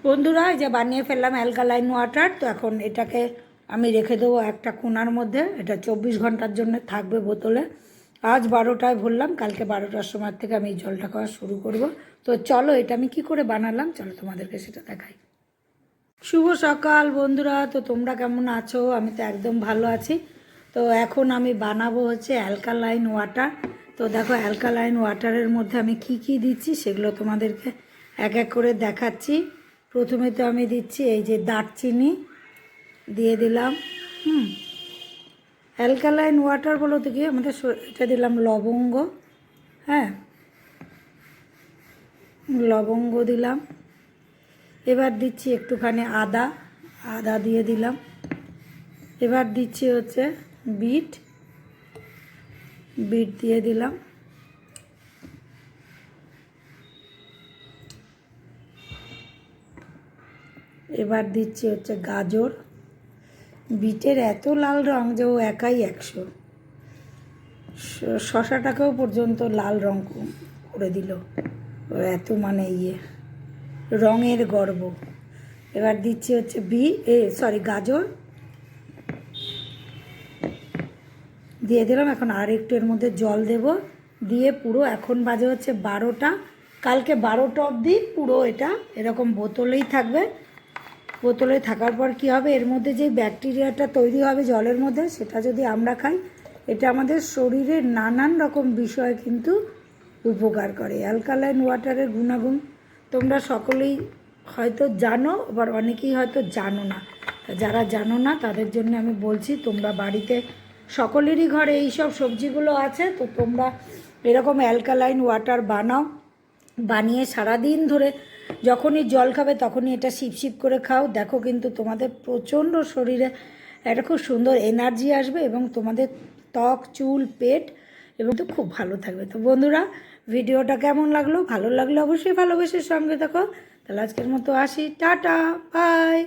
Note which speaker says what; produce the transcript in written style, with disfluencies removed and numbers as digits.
Speaker 1: বন্ধুরা এই যে বানিয়ে ফেললাম অ্যালকালাইন ওয়াটার। তো এখন এটাকে আমি রেখে দেবো একটা কোণার মধ্যে। এটা 24 ঘন্টার জন্য থাকবে বোতলে। আজ 12টায় ভরলাম, কালকে 12টার সময় থেকে আমি এই জলটা খাওয়া শুরু করব। তো চলো এটা আমি কি করে বানালাম চলো তোমাদেরকে সেটা দেখাই। শুভ সকাল বন্ধুরা, তো তোমরা কেমন আছো? আমি তো একদম ভালো আছি। তো এখন আমি বানাবো হচ্ছে অ্যালকালাইন ওয়াটার। তো দেখো অ্যালকালাইন ওয়াটারের মধ্যে আমি কি কি দিচ্ছি সেগুলো তোমাদেরকে এক এক করে দেখাচ্ছি। প্রথমে তো আমি দিচ্ছি এই যে দারচিনি দিয়ে দিলাম। অ্যালকালাইন ওয়াটার বলো তো কি আমাদের এটা দিলাম লবঙ্গ। হ্যাঁ, লবঙ্গ দিলাম। এবার দিচ্ছি একটুখানি আদা, আদা দিয়ে দিলাম। এবার দিচ্ছি হচ্ছে বিট, বিট দিয়ে দিলাম। এবার দিচ্ছি হচ্ছে গাজর। বিটের এত লাল রং যে ও একাই 100। শশাটাকেও পর্যন্ত লাল রং করে দিল, এত মানে রঙের গর্ব। এবার দিচ্ছি হচ্ছে গাজর দিয়ে দিলাম। এখন আর একটু এর মধ্যে জল দেব, দিয়ে পুরো এখন বাজে হচ্ছে 12টা। কালকে 12টা অবধি পুরো এটা এরকম বোতলেই থাকবে। বোতলে থাকার পর কি হবে, এর মধ্যে যে ব্যাকটেরিয়াটা তৈরি হবে জলের মধ্যে, সেটা যদি আমরা খাই এটা আমাদের শরীরের নানান রকম বিষয় কিন্তু উপকার করে। অ্যালকালাইন ওয়াটারের গুণাগুণ তোমরা সকলেই হয়তো জানো, আবার অনেকেই হয়তো জানো না। যারা জানো না তাদের জন্য আমি বলছি, তোমরা বাড়িতে সকলেরই ঘরে এই সব সবজিগুলো আছে, তো তোমরা এরকম অ্যালকালাইন ওয়াটার বানাও। বানিয়ে সারাদিন ধরে যখনই জল খাবে তখনই এটা সিপ সিপ করে খাও। দেখো কিন্তু তোমাদের প্রচণ্ড শরীরে একটা খুব সুন্দর এনার্জি আসবে এবং তোমাদের ত্বক, চুল, পেট এবং তো খুব ভালো থাকবে। তো বন্ধুরা ভিডিওটা কেমন লাগলো? ভালো লাগলে অবশ্যই ভালোবেসে সঙ্গে দেখো। তাহলে আজকের মতো আসি, টাটা, বাই।